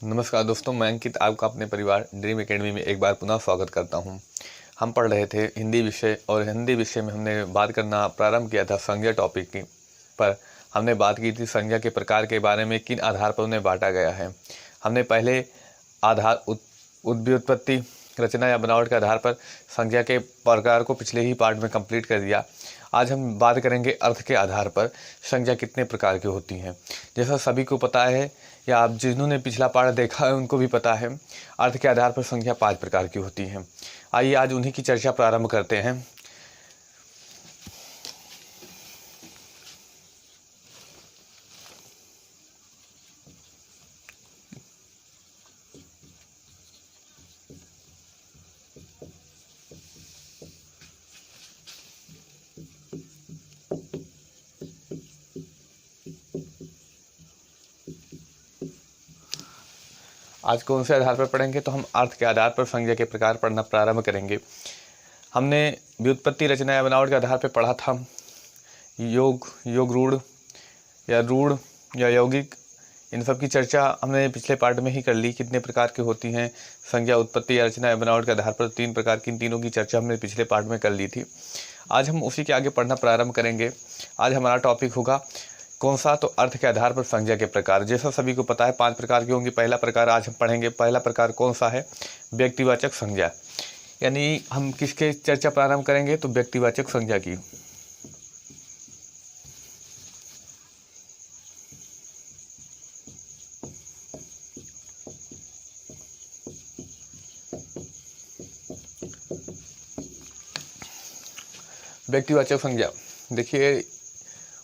नमस्कार दोस्तों, मैं अंकित आपका अपने परिवार ड्रीम एकेडमी में एक बार पुनः स्वागत करता हूं। हम पढ़ रहे थे हिंदी विषय और हिंदी विषय में हमने बात करना प्रारंभ किया था संज्ञा टॉपिक की। पर हमने बात की थी संज्ञा के प्रकार के बारे में, किन आधार पर उन्हें बांटा गया है। हमने पहले आधार व्युत्पत्ति, रचना या बनावट के आधार पर संज्ञा के प्रकार को पिछले ही पार्ट में कंप्लीट कर दिया। आज हम बात करेंगे अर्थ के आधार पर संज्ञा कितने प्रकार की होती हैं। जैसा सभी को पता है या आप जिन्होंने पिछला पाठ देखा है उनको भी पता है, अर्थ के आधार पर संज्ञा 5 प्रकार की होती हैं। आइए आज उन्हीं की चर्चा प्रारंभ करते हैं। आज कौन से आधार पर पढ़ेंगे, तो हम अर्थ के आधार पर संज्ञा के प्रकार पढ़ना प्रारंभ करेंगे। हमने व्युत्पत्ति, रचना या बनावट के आधार पर पढ़ा था योग रूढ़ या यौगिक, इन सब की चर्चा हमने पिछले पार्ट में ही कर ली। कितने प्रकार की होती हैं संज्ञा, उत्पत्ति या रचना या बनावट के आधार पर 3 प्रकार की, इन तीनों की चर्चा हमने पिछले पार्ट में कर ली थी। आज हम उसी के आगे पढ़ना प्रारंभ करेंगे। आज हमारा टॉपिक होगा कौन सा, तो अर्थ के आधार पर संज्ञा के प्रकार। जैसा सभी को पता है 5 प्रकार की होंगी। पहला प्रकार आज हम पढ़ेंगे। पहला प्रकार कौन सा है? व्यक्तिवाचक संज्ञा। यानी हम किसके चर्चा प्रारंभ करेंगे, तो व्यक्तिवाचक संज्ञा की। व्यक्तिवाचक संज्ञा, देखिए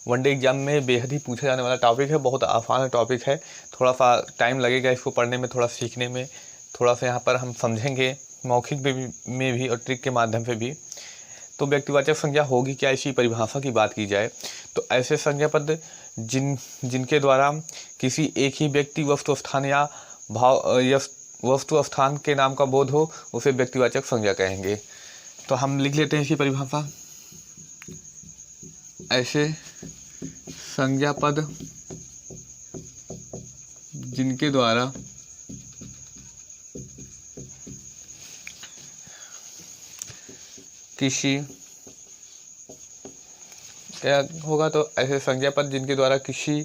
वनडे एग्जाम में बेहद ही पूछा जाने वाला टॉपिक है। बहुत आसान टॉपिक है, थोड़ा सा टाइम लगेगा इसको पढ़ने में, थोड़ा सीखने में, थोड़ा सा यहाँ पर हम समझेंगे मौखिक में भी और ट्रिक के माध्यम से भी। तो व्यक्तिवाचक संज्ञा होगी क्या, इसी परिभाषा की बात की जाए तो ऐसे संज्ञा पद जिनके द्वारा किसी एक ही व्यक्ति, वस्तु, स्थान या भाव या वस्तु स्थान के नाम का बोध हो, उसे व्यक्तिवाचक संज्ञा कहेंगे। तो हम लिख लेते हैं इसकी परिभाषा। ऐसे संज्ञा पद जिनके द्वारा किसी, क्या होगा, तो ऐसे संज्ञा पद जिनके द्वारा किसी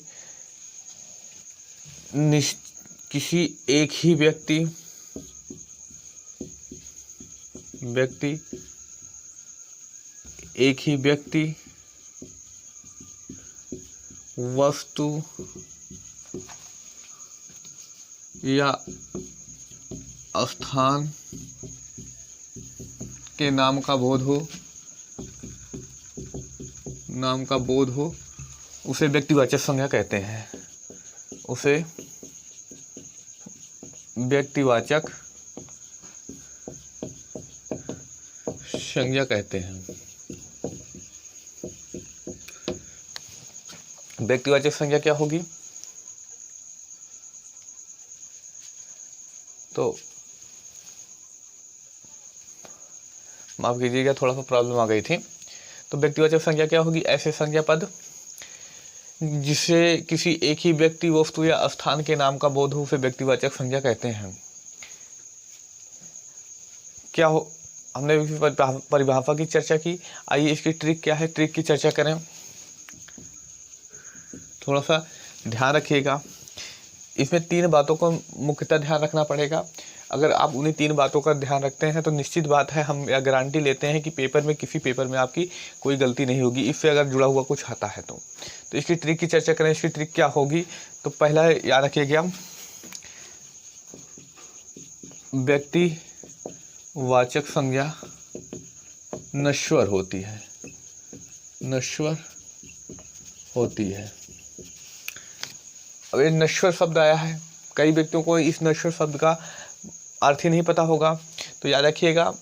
एक ही व्यक्ति एक ही व्यक्ति, वस्तु या स्थान के नाम का बोध हो, उसे व्यक्तिवाचक संज्ञा कहते हैं। उसे व्यक्तिवाचक संज्ञा कहते हैं। व्यक्तिवाचक संज्ञा क्या होगी, तो माफ कीजिएगा, थोड़ा सा प्रॉब्लम आ गई थी। तो व्यक्तिवाचक संज्ञा क्या होगी? ऐसे संज्ञा पद जिसे किसी एक ही व्यक्ति, वस्तु या स्थान के नाम का बोध हो, उसे व्यक्तिवाचक संज्ञा कहते हैं। क्या हो, हमने परिभाषा की चर्चा की। आइए इसकी ट्रिक क्या है, ट्रिक की चर्चा करें। थोड़ा सा ध्यान रखिएगा, इसमें 3 बातों को मुख्यतः ध्यान रखना पड़ेगा। अगर आप उन्हीं 3 बातों का ध्यान रखते हैं तो निश्चित बात है, हम यह गारंटी लेते हैं कि किसी पेपर में आपकी कोई गलती नहीं होगी, इससे अगर जुड़ा हुआ कुछ आता है तो इसकी ट्रिक की चर्चा करें। इसकी ट्रिक क्या होगी, तो पहला याद रखिएगा, व्यक्तिवाचक संज्ञा नश्वर होती है। अब ये नश्वर शब्द आया है, कई व्यक्तियों को इस नश्वर शब्द का अर्थ ही नहीं पता होगा। तो याद रखिएगा,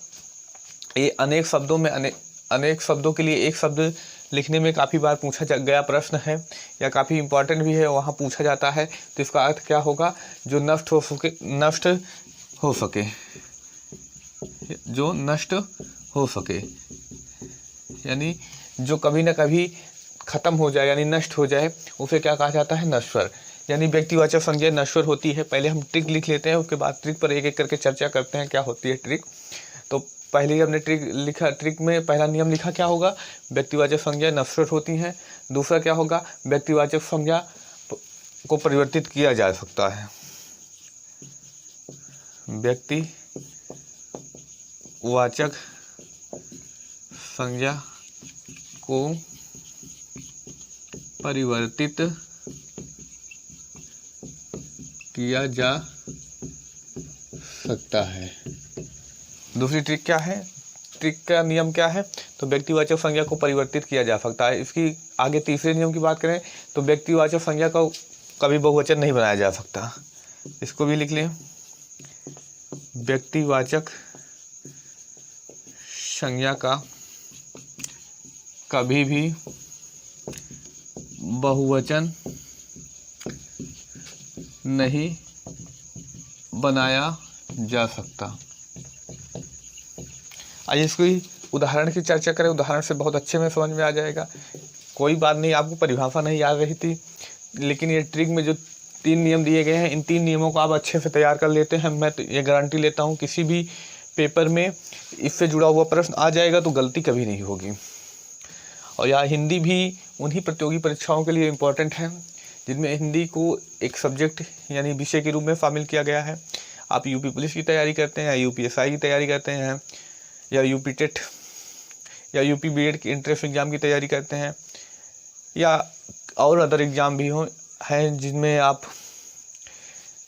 ये अनेक शब्दों के लिए एक शब्द लिखने में काफ़ी बार पूछा गया प्रश्न है, या काफ़ी इम्पोर्टेंट भी है, वहाँ पूछा जाता है। तो इसका अर्थ क्या होगा? जो नष्ट हो सके, यानी जो कभी ना कभी खत्म हो जाए, यानी नष्ट हो जाए, उसे क्या कहा जाता है? नश्वर। यानी व्यक्तिवाचक संज्ञा नश्वर होती है। पहले हम ट्रिक लिख लेते हैं, उसके बाद ट्रिक पर एक एक करके चर्चा करते हैं क्या होती है ट्रिक। तो पहले ही हमने ट्रिक लिखा, ट्रिक में पहला नियम लिखा क्या होगा, व्यक्तिवाचक संज्ञा नश्वर होती हैं। दूसरा क्या होगा, व्यक्तिवाचक संज्ञा को परिवर्तित किया जा सकता है। व्यक्तिवाचक संज्ञा को परिवर्तित किया जा सकता है। दूसरी ट्रिक क्या है, ट्रिक का नियम क्या है, तो व्यक्तिवाचक संज्ञा को परिवर्तित किया जा सकता है। इसकी आगे तीसरे नियम की बात करें तो व्यक्तिवाचक संज्ञा को कभी बहुवचन नहीं बनाया जा सकता। इसको भी लिख लें, व्यक्तिवाचक संज्ञा का कभी भी बहुवचन नहीं बनाया जा सकता। आइए इसकी उदाहरण की चर्चा करें। उदाहरण से बहुत अच्छे में समझ में आ जाएगा। कोई बात नहीं, आपको परिभाषा नहीं याद रही थी, लेकिन ये ट्रिक में जो 3 नियम दिए गए हैं, इन 3 नियमों को आप अच्छे से तैयार कर लेते हैं। मैं तो ये गारंटी लेता हूँ किसी भी पेपर में इससे जुड़ा हुआ प्रश्न आ जाएगा तो गलती कभी नहीं होगी। और यहाँ हिंदी भी उन्हीं प्रतियोगी परीक्षाओं के लिए इम्पोर्टेंट है जिनमें हिंदी को एक सब्जेक्ट यानी विषय के रूप में शामिल किया गया है। आप यूपी पुलिस की तैयारी करते हैं, यूपीएसआई की तैयारी करते हैं, या यूपी टेट या यूपी बीएड की एंट्रेंस एग्ज़ाम की तैयारी करते हैं, या और अदर एग्ज़ाम भी हैं जिनमें आप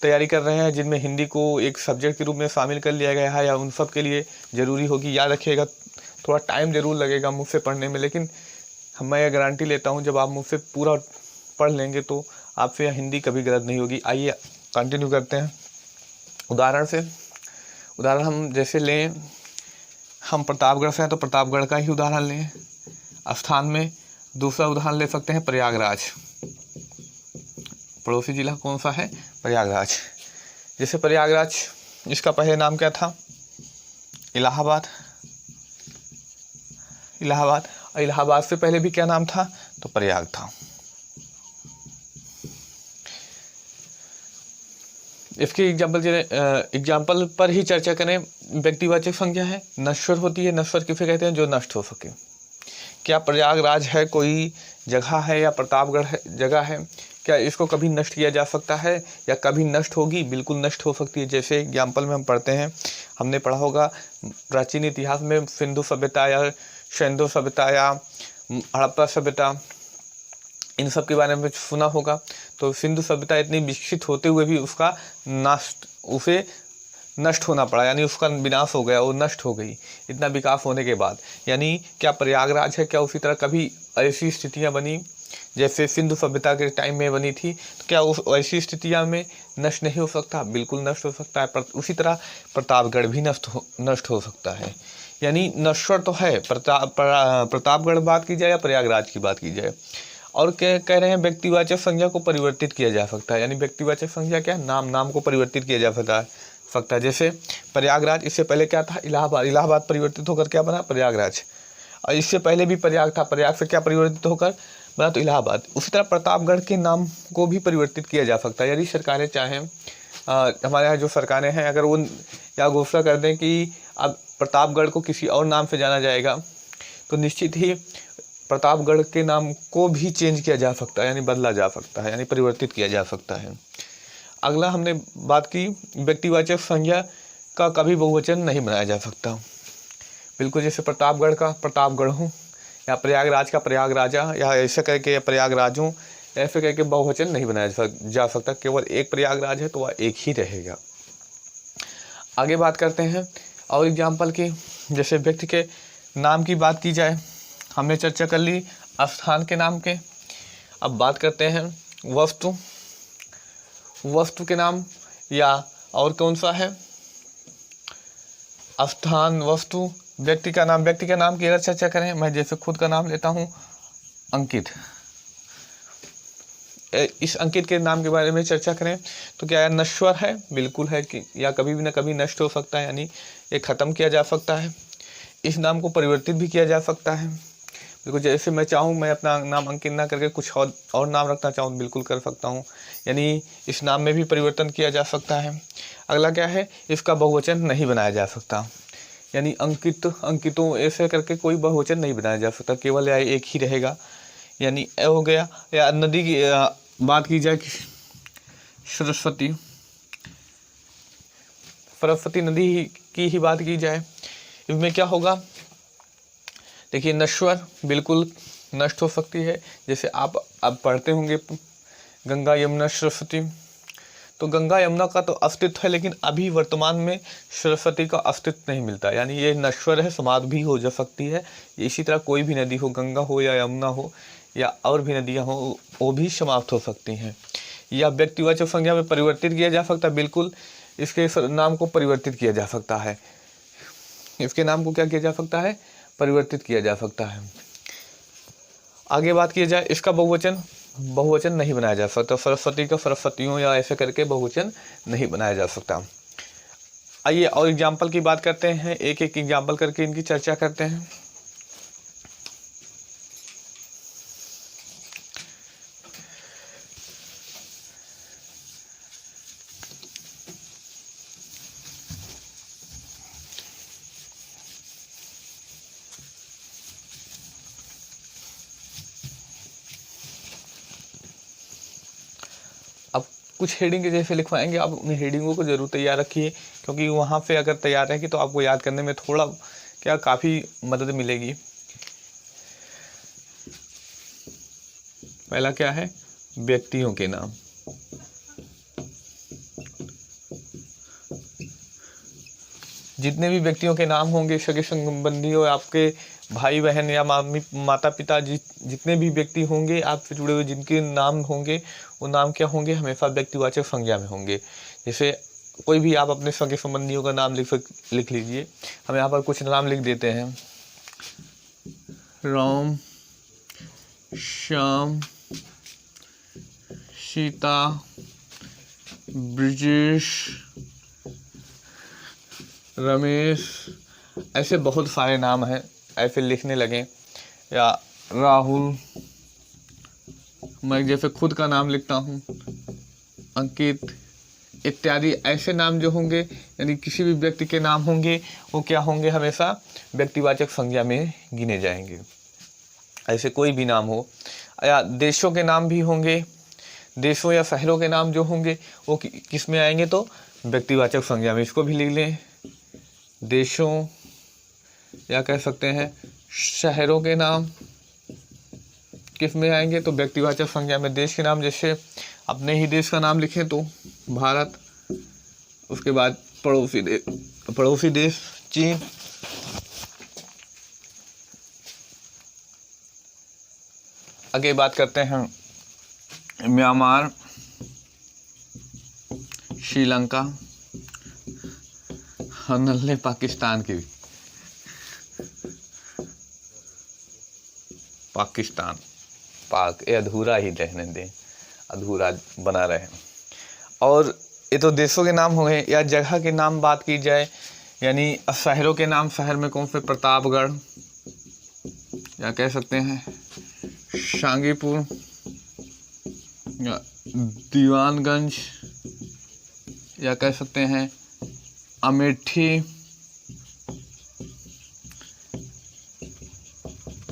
तैयारी कर रहे हैं, जिनमें हिंदी को एक सब्जेक्ट के रूप में शामिल कर लिया गया है, या उन सब के लिए ज़रूरी होगी। याद रखिएगा, थोड़ा टाइम ज़रूर लगेगा मुझसे पढ़ने में, लेकिन मैं यह गारंटी लेता हूँ जब आप मुझसे पूरा पढ़ लेंगे तो आपसे यह हिंदी कभी गलत नहीं होगी। आइए कंटिन्यू करते हैं उदाहरण से। उदाहरण हम जैसे लें, हम प्रतापगढ़ से हैं तो प्रतापगढ़ का ही उदाहरण लें। स्थान में दूसरा उदाहरण ले सकते हैं प्रयागराज। पड़ोसी जिला कौन सा है, प्रयागराज। जैसे प्रयागराज, इसका पहले नाम क्या था, इलाहाबाद। इलाहाबाद, और इलाहाबाद से पहले भी क्या नाम था, तो प्रयाग था। इसके एग्जाम्पल पर ही चर्चा करें। व्यक्तिवाचक संज्ञा है, नश्वर होती है। नश्वर किसे कहते हैं, जो नष्ट हो सके। क्या प्रयागराज है कोई जगह है, या प्रतापगढ़ है जगह है, क्या इसको कभी नष्ट किया जा सकता है या कभी नष्ट होगी, बिल्कुल नष्ट हो सकती है। जैसे एग्जाम्पल में हम पढ़ते हैं, हमने पढ़ा होगा प्राचीन इतिहास में सिंधु सभ्यता या सिंधु सभ्यता या हड़प्पा सभ्यता, इन सब के बारे में सुना होगा। तो सिंधु सभ्यता इतनी विकसित होते हुए भी उसे नष्ट होना पड़ा, यानी उसका विनाश हो गया, वो नष्ट हो गई इतना विकास होने के बाद। यानी क्या प्रयागराज है, क्या उसी तरह कभी ऐसी स्थितियां बनी जैसे सिंधु सभ्यता के टाइम में बनी थी, तो क्या उस ऐसी स्थितियां में नष्ट नहीं हो सकता, बिल्कुल नष्ट हो सकता है। उसी तरह प्रतापगढ़ भी नष्ट हो सकता है। यानी नश्वर तो है, प्रतापगढ़ बात की जाए या प्रयागराज की बात की जाए। और क्या कह रहे हैं, व्यक्तिवाचक संज्ञा को परिवर्तित किया जा सकता है। यानी व्यक्तिवाचक संज्ञा क्या, नाम को परिवर्तित किया जा सकता है। जैसे प्रयागराज, इससे पहले क्या था, इलाहाबाद। इलाहाबाद परिवर्तित होकर क्या बना, प्रयागराज। और इससे पहले भी प्रयाग था, प्रयाग से क्या परिवर्तित होकर बना, तो इलाहाबाद। उसी तरह प्रतापगढ़ के नाम को भी परिवर्तित किया जा सकता है। यदि सरकारें चाहें, हमारे यहाँ जो सरकारें हैं, अगर वो या घोषणा कर दें कि अब प्रतापगढ़ को किसी और नाम से जाना जाएगा, तो निश्चित ही प्रतापगढ़ के नाम को भी चेंज किया जा सकता है, यानी बदला जा सकता है, यानी परिवर्तित किया जा सकता है। अगला हमने बात की, व्यक्तिवाचक संज्ञा का कभी बहुवचन नहीं बनाया जा सकता। बिल्कुल जैसे प्रतापगढ़ का प्रतापगढ़ हूँ, या प्रयागराज का प्रयागराजा, या ऐसे करके प्रयागराज हूँ, ऐसे करके बहुवचन नहीं बनाया जा सकता। केवल एक प्रयागराज है तो वह एक ही रहेगा। आगे बात करते हैं और एग्जाम्पल की। जैसे व्यक्ति के नाम की बात की जाए, हमने चर्चा कर ली स्थान के नाम के। अब बात करते हैं वस्तु के नाम, या और कौन सा है, स्थान, वस्तु, व्यक्ति का नाम। व्यक्ति के नाम की अगर चर्चा करें, मैं जैसे खुद का नाम लेता हूँ अंकित। इस अंकित के नाम के बारे में चर्चा करें तो क्या नश्वर है, बिल्कुल है कि या कभी भी ना कभी नष्ट हो सकता है, यानी ये ख़त्म किया जा सकता है। इस नाम को परिवर्तित भी किया जा सकता है। बिल्कुल जैसे मैं चाहूँ, मैं अपना नाम अंकित ना करके कुछ और नाम रखना चाहूँ बिल्कुल कर सकता हूँ, यानी इस नाम में भी परिवर्तन किया जा सकता है। अगला क्या है, इसका बहुवचन नहीं बनाया जा सकता, यानी अंकित, अंकितों ऐसे करके कोई बहुवचन नहीं बनाया जा सकता, केवल या एक ही रहेगा, यानी ए हो गया। या नदी की बात की जाए, सरस्वती, सरस्वती नदी की ही बात की जाए, इसमें क्या होगा, देखिए नश्वर, बिल्कुल नष्ट हो सकती है। जैसे आप अब पढ़ते होंगे गंगा यमुना सरस्वती, तो गंगा यमुना का तो अस्तित्व है, लेकिन अभी वर्तमान में सरस्वती का अस्तित्व नहीं मिलता, यानी ये नश्वर है, समाप्त भी हो जा सकती है। इसी तरह कोई भी नदी हो, गंगा हो या यमुना हो या और भी नदियाँ हो, वो भी समाप्त हो सकती हैं। या व्यक्तिवाचक संज्ञा में परिवर्तित किया जा सकता है, बिल्कुल इसके नाम को परिवर्तित किया जा सकता है, इसके नाम को क्या किया जा सकता है, परिवर्तित किया जा सकता है। आगे बात की जाए, इसका बहुवचन नहीं बनाया जा सकता, सरस्वती का सरस्वतियों या ऐसे करके बहुवचन नहीं बनाया जा सकता। आइए और एग्जाम्पल की बात करते हैं, एक एक एग्जाम्पल करके इनकी चर्चा करते हैं। अब कुछ हेडिंग जैसे लिखवाएंगे, आप उन हेडिंगों को जरूर तैयार रखिए, क्योंकि वहाँ पे अगर तैयार रहेगी तो आपको याद करने में थोड़ा क्या काफ़ी मदद मिलेगी। पहला क्या है, व्यक्तियों के नाम। जितने भी व्यक्तियों के नाम होंगे, सगे संबंधी हो, आपके भाई बहन या माता पिता, जितने भी व्यक्ति होंगे आपसे जुड़े हुए, जिनके नाम होंगे, वो नाम क्या होंगे, हमेशा व्यक्तिवाचक संज्ञा में होंगे। जैसे कोई भी आप अपने सगे संबंधियों का नाम लिख लीजिए। हम यहाँ पर कुछ नाम लिख देते हैं, राम, श्याम, सीता, ब्रजेश, रमेश, ऐसे बहुत सारे नाम हैं, ऐसे लिखने लगे। या राहुल, मैं जैसे खुद का नाम लिखता हूँ, अंकित इत्यादि, ऐसे नाम जो होंगे, यानी किसी भी व्यक्ति के नाम होंगे, वो क्या होंगे, हमेशा व्यक्तिवाचक संज्ञा में गिने जाएंगे, ऐसे कोई भी नाम हो। या देशों के नाम भी होंगे, देशों या शहरों के नाम जो होंगे वो किस में आएंगे, तो व्यक्तिवाचक संज्ञा में। इसको भी लिख लें, देशों या कह सकते हैं शहरों के नाम किस में आएंगे, तो व्यक्तिवाचक संज्ञा में। देश के नाम, जैसे अपने ही देश का नाम लिखें तो भारत, उसके बाद पड़ोसी देश चीन, आगे बात करते हैं म्यांमार, श्रीलंका, और नल्ले पाकिस्तान की भी, पाकिस्तान, पाक, ये अधूरा ही रहने दें, अधूरा बना रहे। और ये तो देशों के नाम हो गए। या जगह के नाम बात की जाए, यानी शहरों के नाम, शहर में कौन से, प्रतापगढ़, या कह सकते हैं शांगीपुर, या दीवानगंज, या कह सकते हैं अमेठी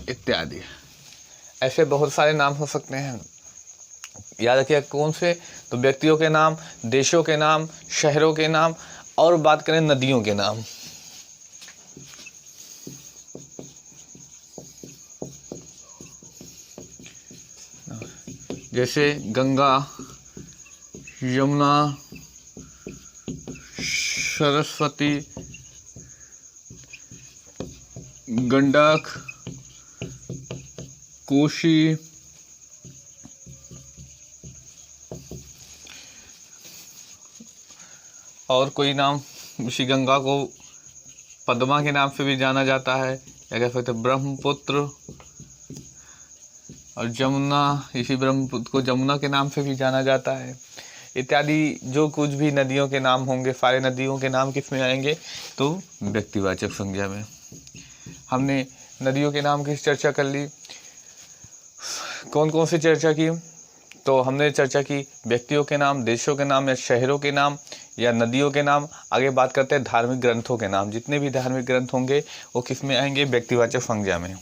इत्यादि, ऐसे बहुत सारे नाम हो सकते हैं। याद रखिए कौन से, तो व्यक्तियों के नाम, देशों के नाम, शहरों के नाम, और बात करें नदियों के नाम। जैसे गंगा, यमुना, सरस्वती, गंडक, कोशी, और कोई नाम, उसी गंगा को पद्मा के नाम से भी जाना जाता है, या कह सकते ब्रह्मपुत्र, और जमुना, इसी ब्रह्मपुत्र को जमुना के नाम से भी जाना जाता है, इत्यादि। जो कुछ भी नदियों के नाम होंगे, सारे नदियों के नाम किस में आएंगे, तो व्यक्तिवाचक संज्ञा में। हमने नदियों के नाम की चर्चा कर ली। कौन कौन सी चर्चा की? तो हमने चर्चा की व्यक्तियों के नाम, देशों के नाम, या शहरों के नाम, या नदियों के नाम। आगे बात करते हैं धार्मिक ग्रंथों के नाम। जितने भी धार्मिक ग्रंथ होंगे वो किस में आएंगे? व्यक्तिवाचक संज्ञा में।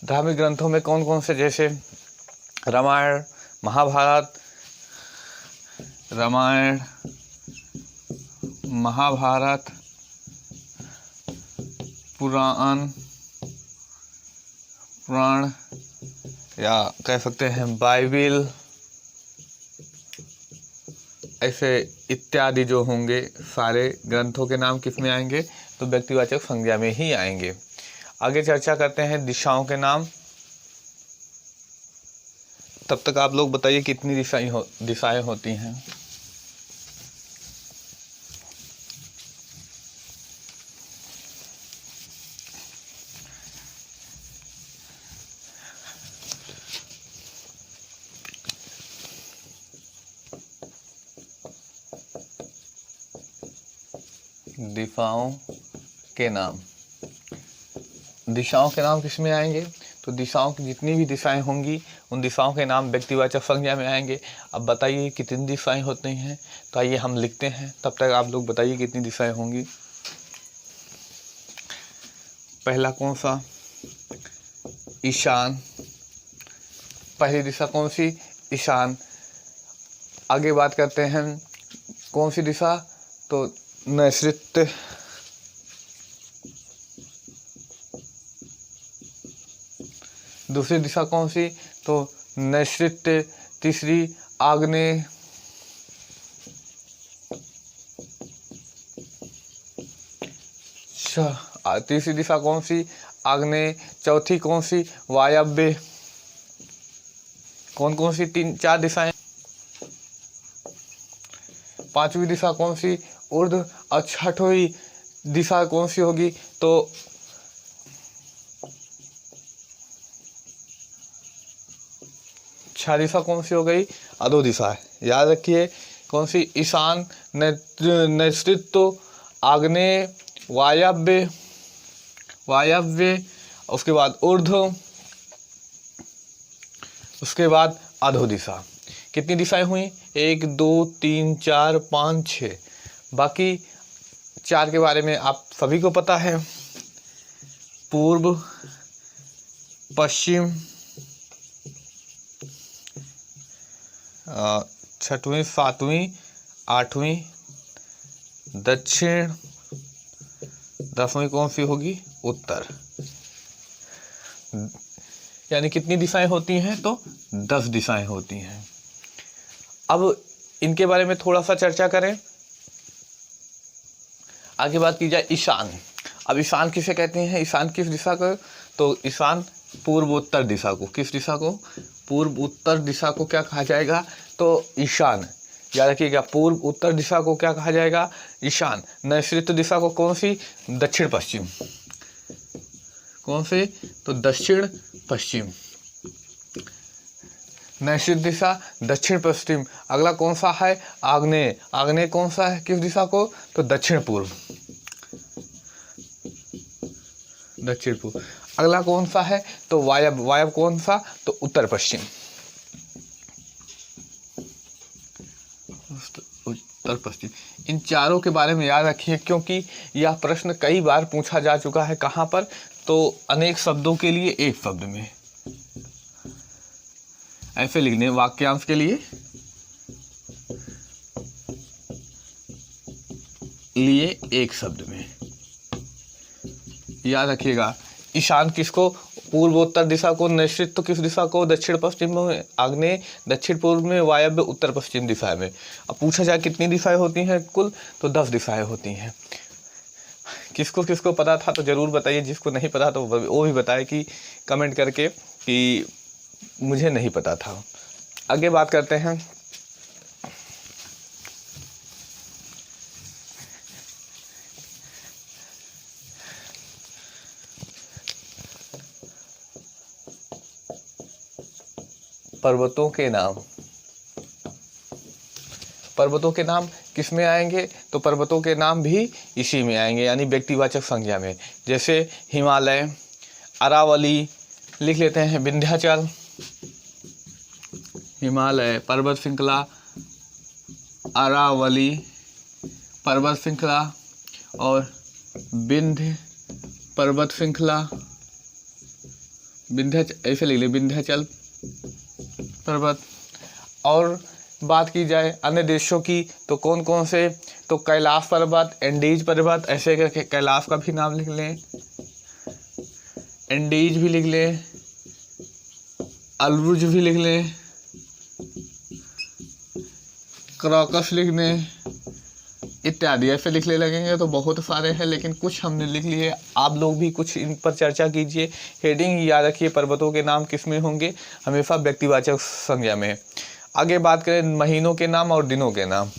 धार्मिक ग्रंथों में कौन कौन से? जैसे रामायण, महाभारत, रामायण, महाभारत, पुराण, या कह सकते हैं बाइबिल, ऐसे इत्यादि जो होंगे सारे ग्रंथों के नाम किस में आएंगे? तो व्यक्तिवाचक संज्ञा में ही आएंगे। आगे चर्चा करते हैं दिशाओं के नाम। तब तक आप लोग बताइए कितनी दिशाएं होती हैं? दिशाओं के नाम। दिशाओं के नाम किस में आएंगे? तो दिशाओं की जितनी भी दिशाएं होंगी उन दिशाओं के नाम व्यक्तिवाचक संज्ञा में आएंगे। अब बताइए कितनी दिशाएं होती हैं? तो आइए हम लिखते हैं, तब तक आप लोग बताइए कितनी दिशाएं होंगी। पहला कौन सा? ईशान। पहली दिशा कौन सी? ईशान। आगे बात करते हैं कौन सी दिशा? तो नैऋत्य। दूसरी दिशा कौन सी? तो नैऋत्य। तीसरी आग्नेय। तीसरी दिशा कौन सी? आग्नेय। चौथी कौन सी? वायव्य। कौन कौन सी? 4 दिशाएं। पांचवी दिशा कौन सी? ऊर्ध्व। और छठवीं दिशा कौन सी होगी? तो छह दिशा कौन सी हो गई? अधो दिशा है। याद रखिए कौन सी? ईशान, नैऋत्य, आग्नेय, वायव्य, उसके बाद ऊर्ध्व, उसके बाद अधो दिशा। कितनी दिशाएं हुई? 1 2 3 4 5 6। बाकी 4 के बारे में आप सभी को पता है। पूर्व, पश्चिम, छठवीं, सातवीं, आठवीं, दक्षिण, 10वीं कौन सी होगी? उत्तर। यानी कितनी दिशाएं होती हैं? तो 10 दिशाएं होती हैं। अब इनके बारे में थोड़ा सा चर्चा करें। आगे बात की जाए ईशान। अब ईशान किसे कहते हैं? ईशान किस दिशा को? तो ईशान पूर्व उत्तर दिशा को। किस दिशा को? पूर्व उत्तर दिशा को क्या कहा जाएगा? तो ईशान। याद रखिएगा पूर्व उत्तर दिशा को क्या कहा जाएगा? ईशान। नैऋत्य दिशा को कौन सी? दक्षिण पश्चिम। कौन सी? तो दक्षिण पश्चिम। नैऋत्य दिशा दक्षिण पश्चिम। अगला कौन सा है? आग्नेय। आग्नेय कौन सा है किस दिशा को? तो दक्षिण पूर्व। दक्षिण पूर्व। अगला कौन सा है? तो वायव्य। वायव्य कौन सा? तो उत्तर पश्चिम। उत्तर पश्चिम। इन चारों के बारे में याद रखिए क्योंकि यह प्रश्न कई बार पूछा जा चुका है। कहाँ पर? तो अनेक शब्दों के लिए एक शब्द में ऐसे लिखने, वाक्यांश के लिए एक शब्द में। याद रखिएगा ईशान किसको? पूर्वोत्तर दिशा को। नैऋत्य किस दिशा को? दक्षिण पश्चिम में। आग्नेय दक्षिण पूर्व में। वायव्य उत्तर पश्चिम दिशा में। अब पूछा जाए कितनी दिशाएं होती हैं कुल? तो 10 दिशाएं होती हैं। किसको किसको पता था तो जरूर बताइए। जिसको नहीं पता तो वो भी बताए कि कमेंट करके कि मुझे नहीं पता था। आगे बात करते हैं पर्वतों के नाम। पर्वतों के नाम किस में आएंगे, तो पर्वतों के नाम भी इसी में आएंगे, यानी व्यक्तिवाचक संज्ञा में। जैसे हिमालय, अरावली, लिख लेते हैं विंध्याचल, हिमालय पर्वत श्रृंखला, अरावली पर्वत श्रृंखला और विंध्य पर्वत श्रृंखला, विंध्याचल ऐसे लिख ले, विंध्याचल पर्वत। और बात की जाए अन्य देशों की तो कौन कौन से, तो कैलाश पर्वत, एंडीज पर्वत, ऐसे करके कैलाश का भी नाम लिख लें, एंडीज भी लिख लें, अलब्रुज भी लिख लें, क्राकस लिख लें इत्यादि। ऐसे लिखने लगेंगे तो बहुत सारे हैं, लेकिन कुछ हमने लिख लिए। आप लोग भी कुछ इन पर चर्चा कीजिए। हेडिंग याद रखिए, पर्वतों के नाम किस में होंगे, हमेशा व्यक्तिवाचक संज्ञा में। आगे बात करें महीनों के नाम और दिनों के नाम।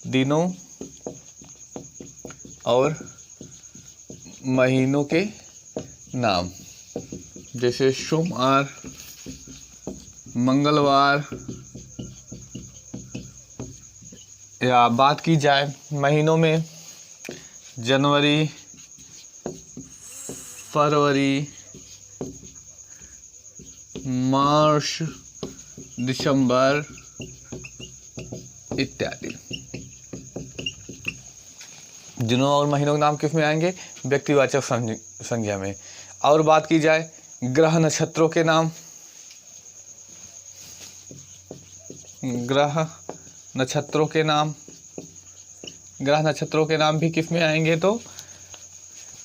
दिनों और महीनों के नाम, जैसे सोमवार, मंगलवार, या बात की जाए महीनों में जनवरी, फरवरी, मार्च, दिसंबर इत्यादि। दिनों और महीनों के नाम किस में आएंगे, व्यक्तिवाचक संज्ञा में। और बात की जाए ग्रह नक्षत्रों के नाम, ग्रह नक्षत्रों के नाम, ग्रह नक्षत्रों के नाम भी किस में आएंगे, तो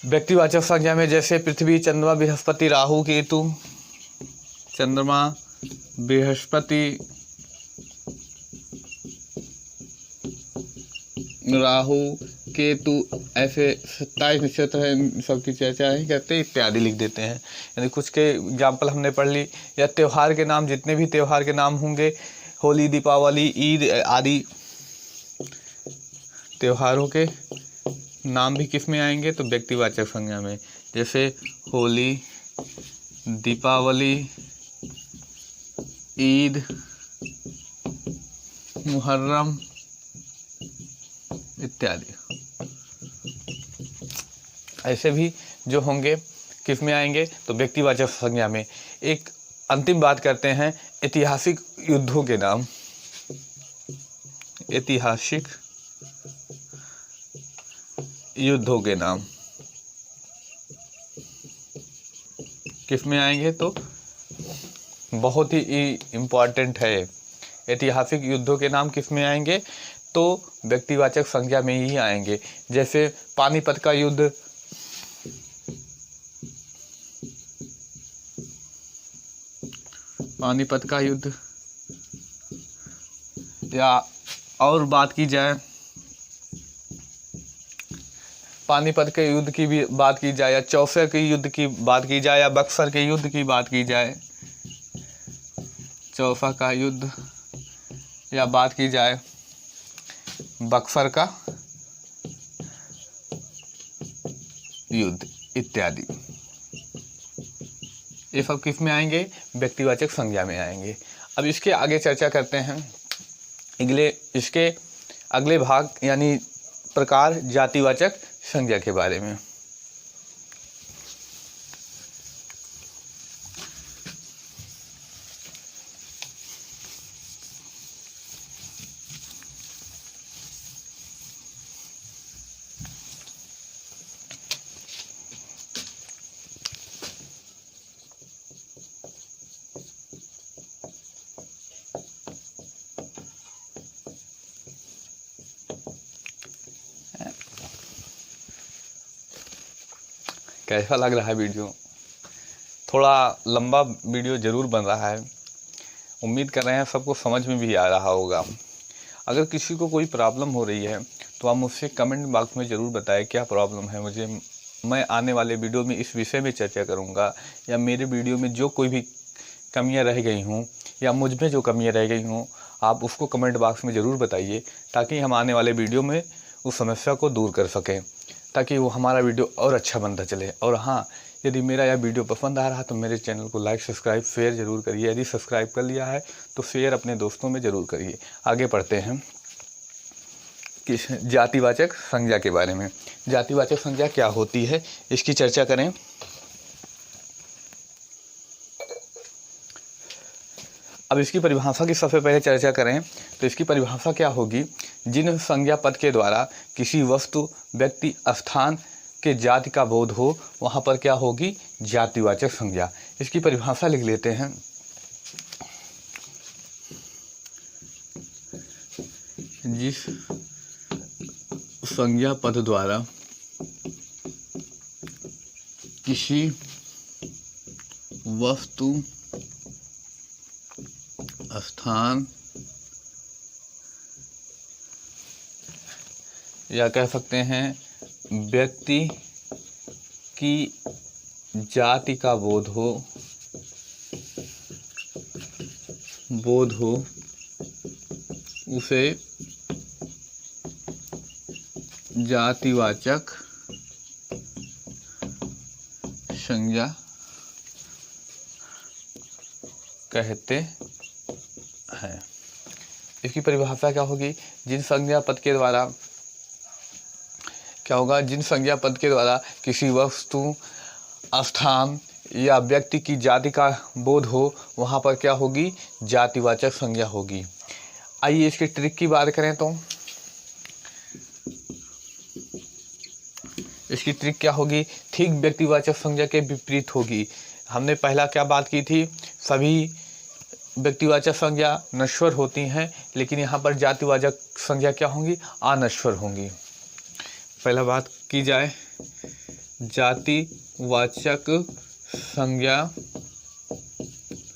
व्यक्तिवाचक संज्ञा में। जैसे पृथ्वी, चंद्रमा, बृहस्पति, राहु, केतु, चंद्रमा, बृहस्पति, राहु, केतु, ऐसे 27 नक्षत्र हैं, सबकी चर्चा ही करते इत्यादि लिख देते हैं। यानी कुछ के एग्जाम्पल हमने पढ़ ली। या त्यौहार के नाम, जितने भी त्यौहार के नाम होंगे, होली, दीपावली, ईद आदि त्योहारों के नाम भी किस में आएंगे, तो व्यक्तिवाचक संज्ञा में। जैसे होली, दीपावली, ईद, मुहर्रम इत्यादि। ऐसे भी जो होंगे किस में आएंगे, तो व्यक्तिवाचक संज्ञा में। एक अंतिम बात करते हैं ऐतिहासिक युद्धों के नाम। ऐतिहासिक युद्धों के नाम किस में आएंगे, तो बहुत ही इम्पॉर्टेंट है। ऐतिहासिक युद्धों के नाम किस में आएंगे, तो व्यक्तिवाचक संज्ञा में ही आएंगे। जैसे पानीपत का युद्ध, पानीपत का युद्ध। या और बात की जाए पानीपत के युद्ध की भी बात की जाए, या चौसा के युद्ध की बात की जाए, या बक्सर के युद्ध की बात की जाए, चौसा का युद्ध, या बात की जाए बक्सर का युद्ध इत्यादि। ये सब किस में आएंगे, व्यक्तिवाचक संज्ञा में आएंगे। अब इसके आगे चर्चा करते हैं इसके अगले भाग, यानी प्रकार जातिवाचक संज्ञा के बारे में। कैसा लग रहा है वीडियो? थोड़ा लंबा वीडियो ज़रूर बन रहा है। उम्मीद कर रहे हैं सबको समझ में भी आ रहा होगा। अगर किसी को कोई प्रॉब्लम हो रही है तो आप मुझसे कमेंट बॉक्स में ज़रूर बताएं क्या प्रॉब्लम है मुझे। मैं आने वाले वीडियो में इस विषय में चर्चा करूँगा, या मेरे वीडियो में जो कोई भी कमियाँ रह गई हों या मुझ में जो कमियाँ रह गई हों, आप उसको कमेंट बॉक्स में ज़रूर बताइए, ताकि हम आने वाले वीडियो में उस समस्या को दूर कर सकें, ताकि वो हमारा वीडियो और अच्छा बनता चले। और हाँ, यदि मेरा यह वीडियो पसंद आ रहा तो मेरे चैनल को लाइक सब्सक्राइब शेयर जरूर करिए। यदि सब्सक्राइब कर लिया है तो शेयर अपने दोस्तों में ज़रूर करिए। आगे पढ़ते हैं कि जातिवाचक संज्ञा के बारे में। जातिवाचक संज्ञा क्या होती है, इसकी चर्चा करें। अब इसकी परिभाषा की सबसे पहले चर्चा करें तो इसकी परिभाषा क्या होगी। जिन संज्ञा पद के द्वारा किसी वस्तु, व्यक्ति, स्थान के जाति का बोध हो वहाँ पर क्या होगी, जातिवाचक संज्ञा। इसकी परिभाषा लिख लेते हैं। जिस संज्ञा पद द्वारा किसी वस्तु, स्थान या कह सकते हैं व्यक्ति की जाति का बोध हो उसे जातिवाचक संज्ञा कहते हैं। इसकी परिभाषा क्या होगी। जिन संज्ञा पद के द्वारा क्या होगा, जिन संज्ञा पद के द्वारा किसी वस्तु, स्थान या व्यक्ति की जाति का बोध हो वहाँ पर क्या होगी, जातिवाचक संज्ञा होगी। आइए इसके ट्रिक की बात करें तो इसकी ट्रिक क्या होगी, ठीक व्यक्तिवाचक संज्ञा के विपरीत होगी। हमने पहला क्या बात की थी, सभी व्यक्तिवाचक संज्ञा नश्वर होती हैं, लेकिन यहाँ पर जातिवाचक संज्ञा क्या होंगी, अनश्वर होंगी। पहला बात की जाए, जातिवाचक संज्ञा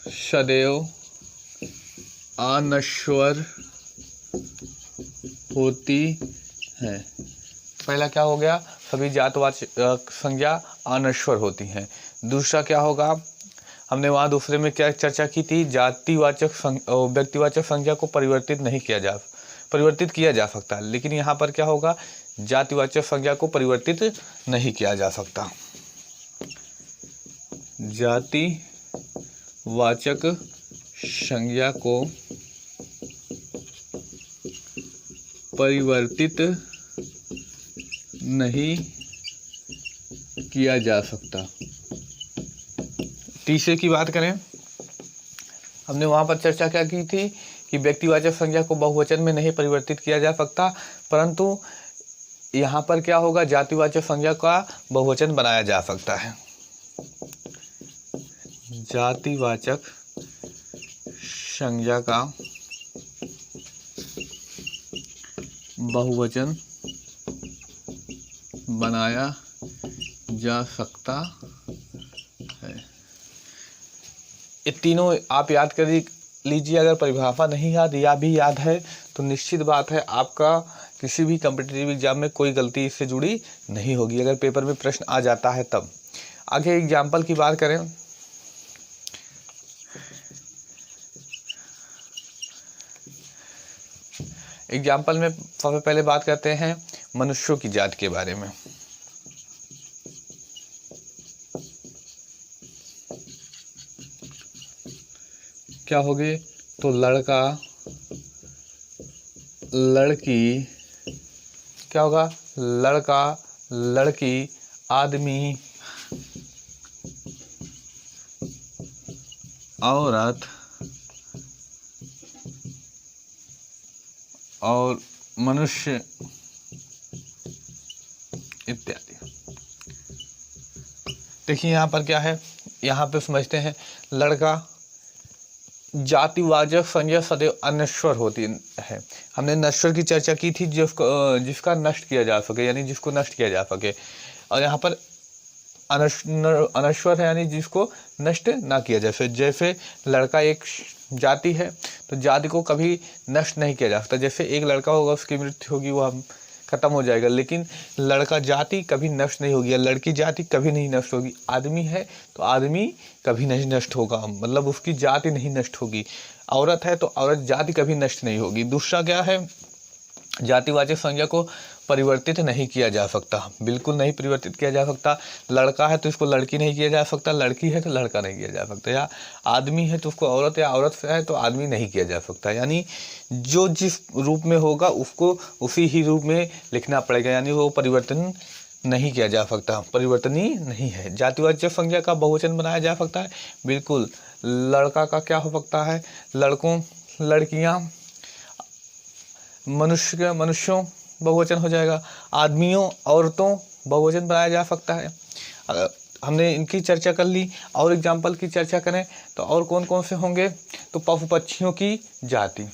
सदैव अनश्वर होती है। पहला क्या हो गया, सभी जातिवाचक संज्ञा अनश्वर होती हैं। दूसरा क्या होगा, हमने वहाँ दूसरे में क्या चर्चा की थी, जातिवाचक व्यक्तिवाचक संज्ञा को परिवर्तित किया जा सकता है, लेकिन यहाँ पर क्या होगा, जातिवाचक संज्ञा को परिवर्तित नहीं किया जा सकता। जातिवाचक संज्ञा को परिवर्तित नहीं किया जा सकता। तीसरे की बात करें, हमने वहाँ पर चर्चा क्या की थी कि व्यक्तिवाचक संज्ञा को बहुवचन में नहीं परिवर्तित किया जा सकता, परंतु यहाँ पर क्या होगा, जातिवाचक संज्ञा का बहुवचन बनाया जा सकता है। जातिवाचक संज्ञा का बहुवचन बनाया जा सकता है। ये तीनों आप याद कर लीजिए। अगर परिभाषा नहीं याद या भी याद है तो निश्चित बात है आपका किसी भी कॉम्पिटिटिव एग्जाम में कोई गलती इससे जुड़ी नहीं होगी, अगर पेपर में प्रश्न आ जाता है तब। आगे एग्जाम्पल की बात करें, एग्जाम्पल में सबसे पहले बात करते हैं मनुष्यों की जाति के बारे में। क्या होगी, तो लड़का, लड़की, क्या होगा, लड़का, लड़की, आदमी, औरत और मनुष्य इत्यादि। देखिए यहाँ पर क्या है, यहाँ पे समझते हैं, लड़का जातिवाचक संज्ञा सदैव अनश्वर होती है। हमने नश्वर की चर्चा की थी, जिसका नष्ट किया जा सके, यानी जिसको नष्ट किया जा सके, और यहाँ पर अनश्वर है यानी जिसको नष्ट ना किया जा सके। जैसे लड़का एक जाति है तो जाति को कभी नष्ट नहीं किया जा सकता। जैसे एक लड़का होगा, उसकी मृत्यु होगी, वो हम खत्म हो जाएगा, लेकिन लड़का जाति कभी नष्ट नहीं होगी, या लड़की जाति कभी नहीं नष्ट होगी। आदमी है तो आदमी कभी नहीं नष्ट होगा, मतलब उसकी जाति नहीं नष्ट होगी। औरत है तो औरत जाति कभी नष्ट नहीं होगी। दूसरा क्या है, जातिवाचक संज्ञा को परिवर्तित नहीं किया जा सकता, बिल्कुल नहीं परिवर्तित किया जा सकता। लड़का है तो इसको लड़की नहीं किया जा सकता, लड़की है तो लड़का नहीं किया जा सकता, या आदमी है तो उसको औरत, या औरत है तो आदमी नहीं किया जा सकता। यानी जो जिस रूप में होगा उसको उसी ही रूप में लिखना पड़ेगा, यानी वो परिवर्तन नहीं किया जा सकता, परिवर्तनीय नहीं है। जातिवाचक संज्ञा का बहुवचन बनाया जा सकता है, बिल्कुल। लड़का का क्या हो सकता है, लड़कों, लड़कियां, मनुष्यों बहुवचन हो जाएगा, आदमियों, औरतों बहुवचन बनाया जा सकता है। हमने इनकी चर्चा कर ली, और एग्जाम्पल की चर्चा करें तो और कौन कौन से होंगे, तो पशु पक्षियों की जाति,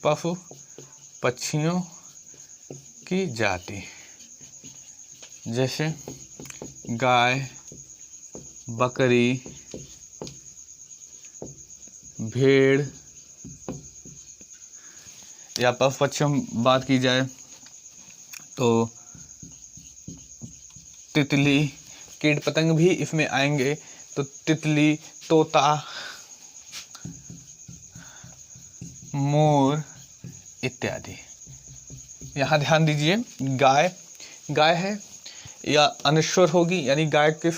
पशु पक्षियों की जाति, जैसे गाय, बकरी, भेड़, या पशु पक्षियों बात की जाए तो तितली, कीट पतंग भी इसमें आएंगे, तो तितली, तोता, मोर इत्यादि। यहाँ ध्यान दीजिए, गाय है या अनश्वर होगी, यानी गाय के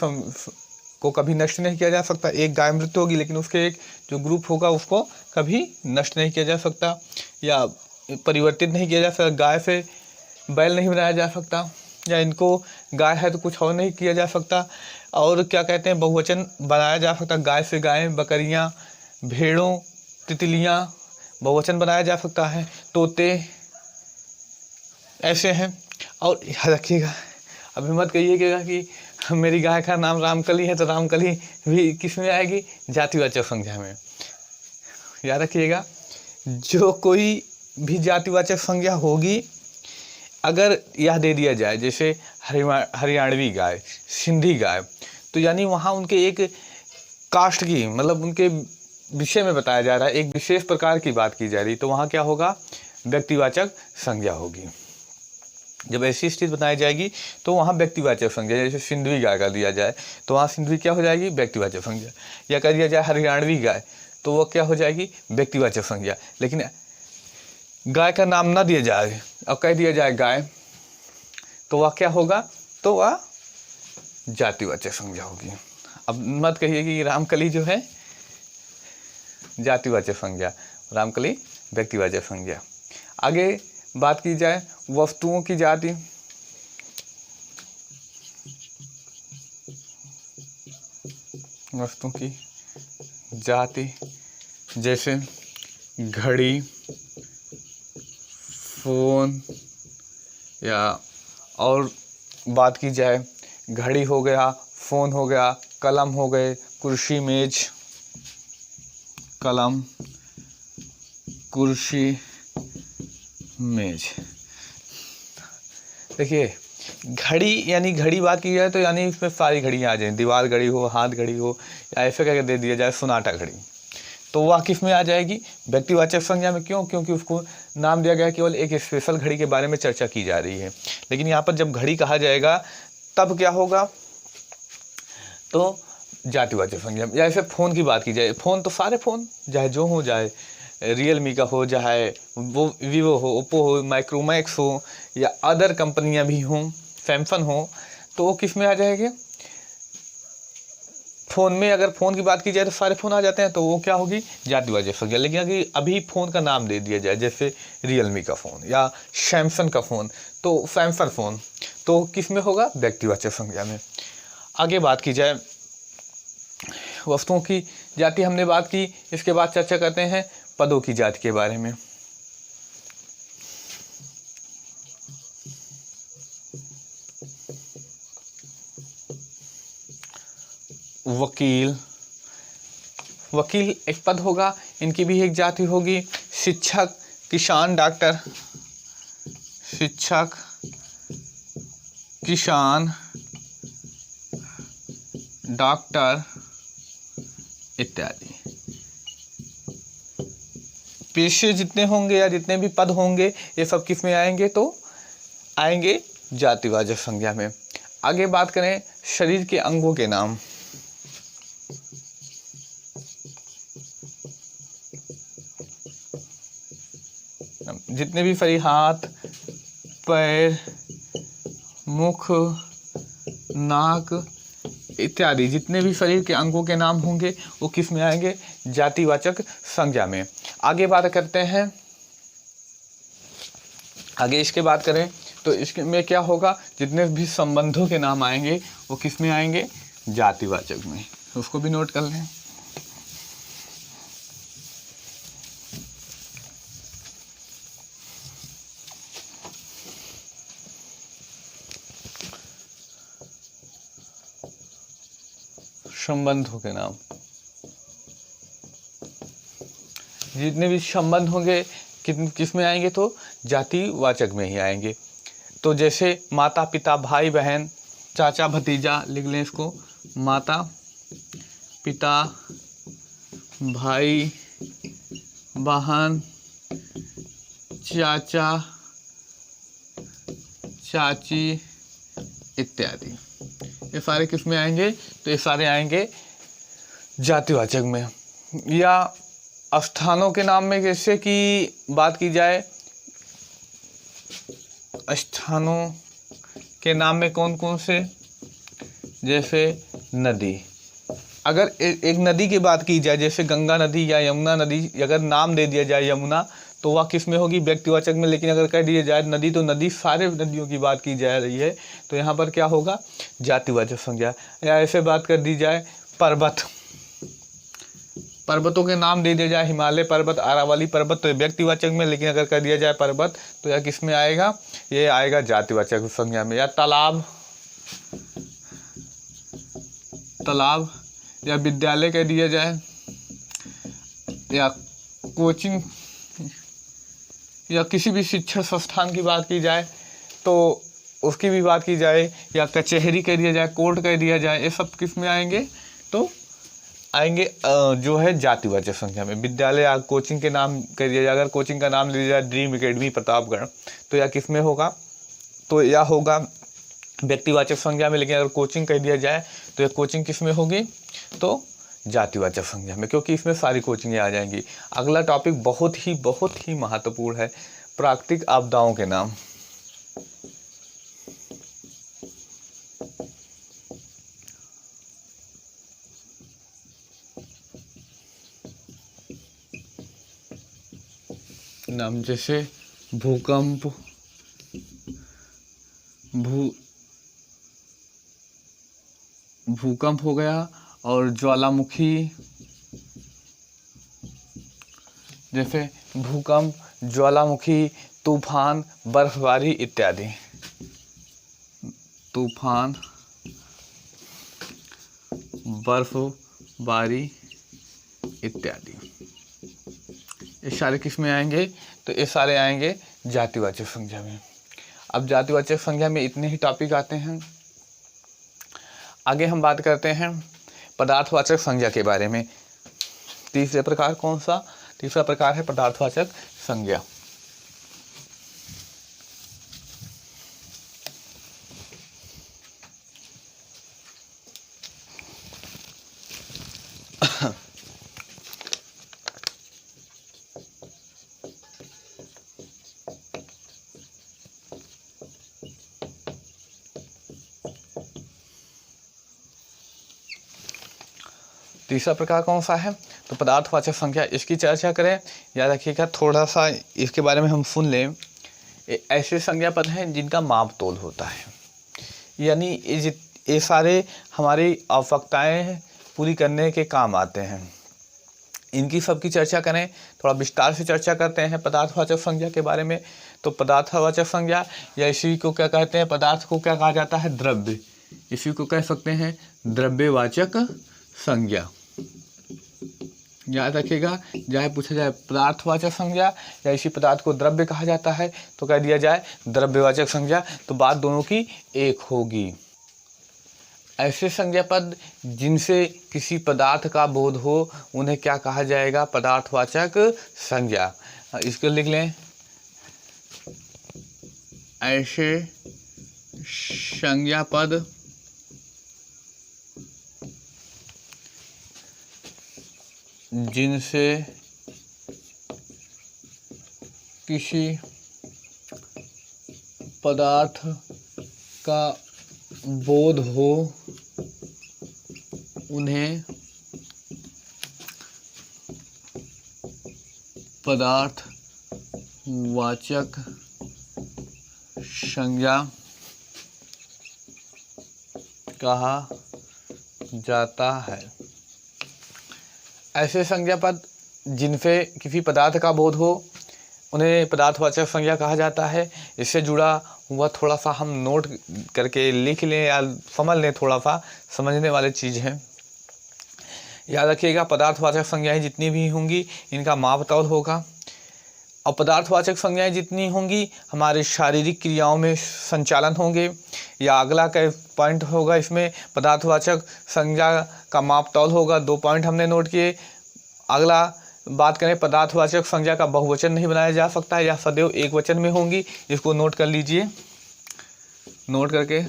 को कभी नष्ट नहीं किया जा सकता। एक गाय मृत्यु होगी लेकिन उसके एक जो ग्रुप होगा उसको कभी नष्ट नहीं किया जा सकता या परिवर्तित नहीं किया जा सकता। गाय से बैल नहीं बनाया जा सकता, या इनको गाय है तो कुछ और नहीं किया जा सकता। और क्या कहते हैं, बहुवचन बनाया जा सकता, गाय से गायें, बकरियां, भेड़ों, तितलियां, बहुवचन बनाया जा सकता है, तोते, ऐसे हैं। और याद रखिएगा, अभी मत कहिएगा कि मेरी गाय का नाम रामकली है तो रामकली भी किस में आएगी, जातिवाचक संज्ञा में। याद रखिएगा, जो कोई भी जातिवाचक संज्ञा होगी, अगर यह दे दिया जाए, जैसे हरियाणवी गाय, सिंधी गाय, तो यानी वहाँ उनके एक कास्ट की, मतलब उनके विषय में बताया जा रहा है, एक विशेष प्रकार की बात की जा रही, तो वहाँ क्या होगा, व्यक्तिवाचक संज्ञा होगी। जब ऐसी स्थिति बताई जाएगी तो वहाँ व्यक्तिवाचक संज्ञा, जैसे सिंधवी गाय का दिया जाए तो वहाँ सिंधवी क्या हो जाएगी, व्यक्तिवाचक संज्ञा। या कर दिया जाए हरियाणवी गाय तो वो क्या हो जाएगी, व्यक्तिवाचक संज्ञा। लेकिन गाय का नाम ना दिया जाए और कह दिया जाए गाय, तो वह क्या होगा, तो वह जातिवाचक संज्ञा होगी। अब मत कहिए कि रामकली जो है जातिवाचक संज्ञा, रामकली व्यक्तिवाचक संज्ञा। आगे बात की जाए वस्तुओं की जाति, वस्तुओं की जाति, जैसे घड़ी, फोन, या और बात की जाए, घड़ी हो गया, फोन हो गया, कलम हो गए, कुर्सी, मेज, कलम, कुर्सी, मेज। देखिए, घड़ी, यानी घड़ी बात की जाए तो यानी इसमें सारी घड़ियाँ आ जाएं, दीवार घड़ी हो, हाथ घड़ी हो, या ऐसे करके दे दिया जाए सोनाटा घड़ी, तो वह किस में आ जाएगी, व्यक्तिवाचक संज्ञा में। क्यों, क्योंकि उसको नाम दिया गया, केवल एक स्पेशल घड़ी के बारे में चर्चा की जा रही है। लेकिन यहाँ पर जब घड़ी कहा जाएगा तब क्या होगा, तो जातिवाचक संज्ञा। या ऐसे फ़ोन की बात की जाए, फ़ोन तो सारे फ़ोन, चाहे जो हो, चाहे रियलमी का हो, चाहे वो वीवो हो, ओप्पो हो, माइक्रोमैक्स हो, या अदर कंपनियां भी हों, सैमसंग हो, तो वो किस में आ जाएंगे, फ़ोन में। अगर फ़ोन की बात की जाए तो सारे फ़ोन आ जाते हैं, तो वो क्या होगी, जातिवाचक संज्ञा। लेकिन अगर अभी फ़ोन का नाम दे दिया जाए, जैसे रियलमी का फ़ोन या सैमसंग का फ़ोन, तो सैमसंग फ़ोन, तो किस में होगा, व्यक्तिवाचक संज्ञा में। आगे बात की जाए वस्तुओं की जाति, हमने बात की, इसके बाद चर्चा करते हैं पदों की जाति के बारे में। वकील, वकील एक पद होगा, इनकी भी एक जाति होगी। शिक्षक, किसान, डॉक्टर, शिक्षक, किसान, डॉक्टर इत्यादि। पेशे जितने होंगे या जितने भी पद होंगे, ये सब किस में आएंगे, तो आएंगे जातिवाचक संज्ञा में। आगे बात करें शरीर के अंगों के नाम। जितने भी शरीर, हाथ, पैर, मुख, नाक इत्यादि जितने भी शरीर के अंगों के नाम होंगे वो किस में आएंगे? जातिवाचक संज्ञा में। आगे बात करते हैं, आगे इसके बात करें तो इसके में क्या होगा? जितने भी संबंधों के नाम आएंगे वो किस में आएंगे? जातिवाचक में। उसको भी नोट कर लें। संबंधों के नाम, जितने भी संबंध होंगे किस में आएंगे? तो जातिवाचक में ही आएंगे। तो जैसे माता पिता, भाई बहन, चाचा भतीजा, लिख लें इसको, माता पिता, भाई बहन, चाचा चाची इत्यादि, ये सारे किस में आएंगे? तो ये सारे आएंगे जातिवाचक में। या स्थानों के नाम में जैसे कि बात की जाए, स्थानों के नाम में कौन कौन से? जैसे नदी, अगर एक नदी की बात की जाए, जैसे गंगा नदी या यमुना नदी, अगर नाम दे दिया जाए यमुना, तो वह किस में होगी? व्यक्तिवाचक में। लेकिन अगर कह दिया जाए नदी, तो नदी सारे नदियों की बात की जा रही है, तो यहाँ पर क्या होगा? जातिवाचक संज्ञा। या ऐसे बात कर दी जाए पर्वत, पर्वतों के नाम दे दिया जाए, हिमालय पर्वत, अरावली पर्वत, तो व्यक्तिवाचक में। लेकिन अगर कह दिया जाए पर्वत, तो यह किस में आएगा? ये आएगा जातिवाचक संज्ञा में। या तालाब, तालाब या विद्यालय कह दिया जाए, या कोचिंग या किसी भी शिक्षण संस्थान की बात की जाए तो उसकी भी बात की जाए, या कचहरी कह दिया जाए, कोर्ट कह दिया जाए, ये सब किस में आएंगे? तो आएंगे जो है जातिवाचक संज्ञा में। विद्यालय या कोचिंग के नाम कह दिया जाए, अगर कोचिंग का नाम ले लिया जाए ड्रीम एकेडमी प्रतापगढ़, तो यह किस में होगा? तो यह होगा व्यक्तिवाचक संज्ञा में। लेकिन अगर कोचिंग कह दिया जाए तो यह कोचिंग किस में होगी? तो जातिवाचक संज्ञा में, क्योंकि इसमें सारी कोचिंगें आ जाएंगी। अगला टॉपिक बहुत ही महत्वपूर्ण है, प्राकृतिक आपदाओं के नाम। नाम जैसे भूकंप, भूकंप हो गया, और ज्वालामुखी, जैसे भूकंप, ज्वालामुखी, तूफान, बर्फबारी इत्यादि। तूफान, बर्फबारी इत्यादि, ये सारे किस में आएंगे? तो ये सारे आएंगे जातिवाचक संज्ञा में। अब जातिवाचक संज्ञा में इतने ही टॉपिक आते हैं। आगे हम बात करते हैं पदार्थवाचक संज्ञा के बारे में। तीसरे प्रकार कौन सा? तीसरा प्रकार है पदार्थवाचक संज्ञा। तीसरा प्रकार कौन सा है? तो पदार्थवाचक संज्ञा। इसकी चर्चा करें, याद रखिएगा, थोड़ा सा इसके बारे में हम सुन लें। ऐसे संज्ञा पद हैं जिनका माप तोल होता है, यानी ये सारे हमारी आवश्यकताएं पूरी करने के काम आते हैं। इनकी सबकी चर्चा करें, थोड़ा विस्तार से चर्चा करते हैं पदार्थवाचक संज्ञा के बारे में। तो पदार्थवाचक संज्ञा, या इसी को क्या कहते हैं? पदार्थ को क्या कहा जाता है? द्रव्य। इसी को कह सकते हैं द्रव्यवाचक संज्ञा। याद रखिएगा, चाहे पूछा जाए पदार्थवाचक संज्ञा या इसी पदार्थ को द्रव्य कहा जाता है, तो कह दिया जाए द्रव्यवाचक संज्ञा, तो बात दोनों की एक होगी। ऐसे संज्ञा पद जिनसे किसी पदार्थ का बोध हो उन्हें क्या कहा जाएगा? पदार्थवाचक संज्ञा। इसको लिख लें, ऐसे संज्ञा पद जिनसे किसी पदार्थ का बोध हो उन्हें पदार्थवाचक संज्ञा कहा जाता है। ऐसे संज्ञा पद जिनसे किसी पदार्थ का बोध हो उन्हें पदार्थवाचक संज्ञा कहा जाता है। इससे जुड़ा हुआ थोड़ा सा हम नोट करके लिख लें या समझ लें, थोड़ा सा समझने वाली चीज़ है। याद रखिएगा, पदार्थवाचक संज्ञाएं जितनी भी होंगी इनका माप तौल होगा, और पदार्थवाचक संज्ञाएं जितनी होंगी हमारे शारीरिक क्रियाओं में संचालन होंगे। या अगला का पॉइंट होगा, इसमें पदार्थवाचक संज्ञा का माप तौल होगा। 2 पॉइंट हमने नोट किए। अगला बात करें, पदार्थवाचक संज्ञा का बहुवचन नहीं बनाया जा सकता है या सदैव एक वचन में होंगी। इसको नोट कर लीजिए, नोट करके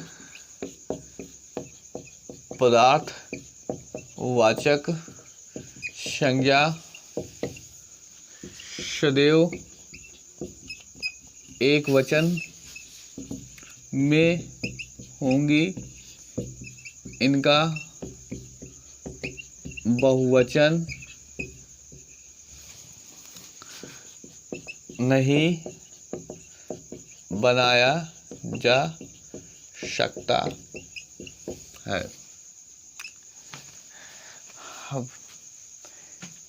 पदार्थवाचक संज्ञा सदैव एक वचन में होंगी, इनका बहुवचन नहीं बनाया जा सकता है। अब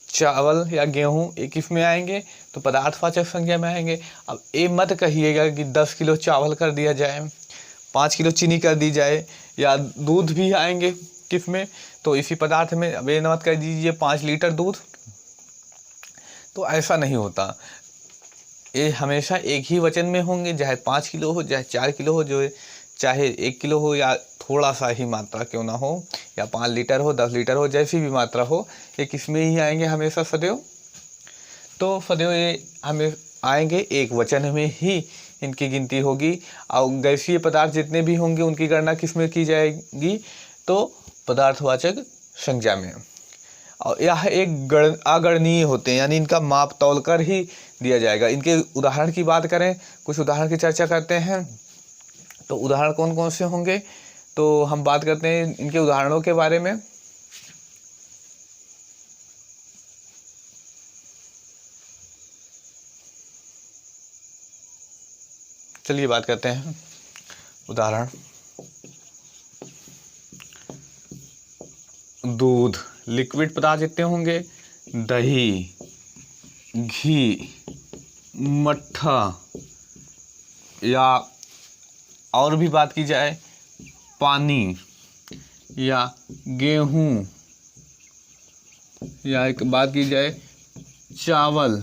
चावल या गेहूँ ये किस में आएंगे, तो पदार्थवाचक संज्ञा में आएंगे। अब ये मत कहिएगा कि 10 किलो चावल कर दिया जाए, 5 किलो चीनी कर दी जाए, या दूध भी आएंगे किस में, तो इसी पदार्थ में। अब ये मत कह दीजिए 5 लीटर दूध, तो ऐसा नहीं होता। ये हमेशा एक ही वचन में होंगे, चाहे 5 किलो हो, चाहे 4 किलो हो, जो चाहे 1 किलो हो या थोड़ा सा ही मात्रा क्यों ना हो, या 5 लीटर हो, 10 लीटर हो, जैसी भी मात्रा हो, ये किस में ही आएंगे हमेशा सदैव। तो सदैव ये हमें आएंगे एक वचन में ही इनकी गिनती होगी। और गैसीय पदार्थ जितने भी होंगे उनकी गणना किस में की जाएगी, तो पदार्थवाचक संज्ञा में। और यह एक अगणनीय होते हैं, यानी इनका माप तौल कर ही दिया जाएगा। इनके उदाहरण की बात करें, कुछ उदाहरण की चर्चा करते हैं। तो उदाहरण कौन कौन से होंगे, तो हम बात करते हैं इनके उदाहरणों के बारे में। चलिए बात करते हैं उदाहरण। दूध, लिक्विड पदार्थ जितने होंगे, दही, घी, मट्ठा, या और भी बात की जाए पानी, या गेहूँ, या एक बात की जाए चावल,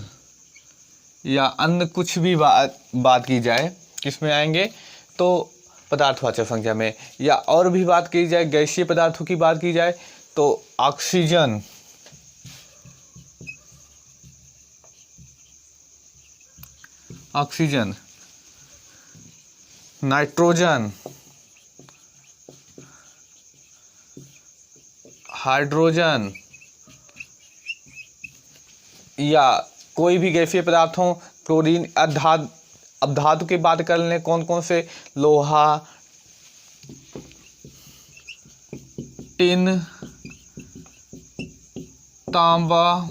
या अन्य कुछ भी बात की जाए, किस में आएंगे, तो पदार्थवाचक संज्ञा में। या और भी बात की जाए, गैसीय पदार्थों की बात की जाए, तो ऑक्सीजन, नाइट्रोजन, हाइड्रोजन, या कोई भी गैसीय पदार्थ हो, क्लोरीन, अब धातु की बात कर लें, कौन कौन से, लोहा, टिन, तांबा,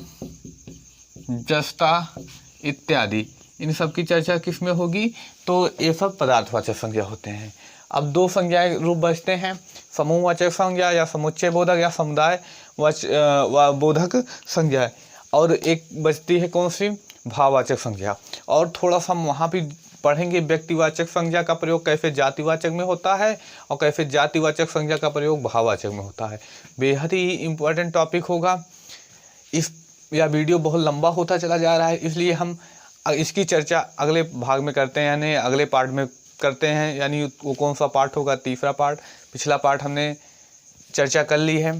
जस्ता इत्यादि। इन सब की चर्चा किस में होगी, तो ये सब पदार्थवाचक संज्ञा होते हैं। अब 2 संज्ञाएं रूप बचते हैं, समूहवाचक संज्ञा या समुच्चय बोधक, या समुदाय बोधक संज्ञा, और एक बचती है कौन सी, भाववाचक संज्ञा। और थोड़ा सा हम वहाँ भी पढ़ेंगे व्यक्तिवाचक संज्ञा का प्रयोग कैसे जातिवाचक में होता है, और कैसे जातिवाचक संज्ञा का प्रयोग भाववाचक में होता है। बेहद ही इम्पोर्टेंट टॉपिक होगा। यह वीडियो बहुत लंबा होता चला जा रहा है, इसलिए हम इसकी चर्चा अगले भाग में करते हैं, यानी अगले पार्ट में करते हैं। यानी वो कौन सा पार्ट होगा, तीसरा पार्ट। पिछला पार्ट हमने चर्चा कर ली है,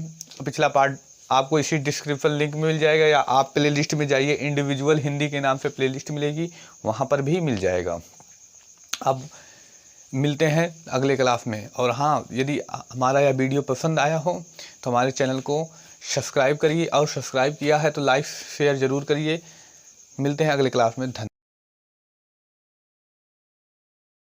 पिछला पार्ट आपको इसी डिस्क्रिप्शन लिंक में मिल जाएगा, या आप प्ले लिस्ट में जाइए, इंडिविजुअल हिंदी के नाम से प्ले लिस्ट मिलेगी, वहाँ पर भी मिल जाएगा। अब मिलते हैं अगले क्लास में। और हाँ, यदि हमारा यह वीडियो पसंद आया हो तो हमारे चैनल को सब्सक्राइब करिए, और सब्सक्राइब किया है तो लाइक शेयर ज़रूर करिए। मिलते हैं अगले क्लास में। धन्यवाद।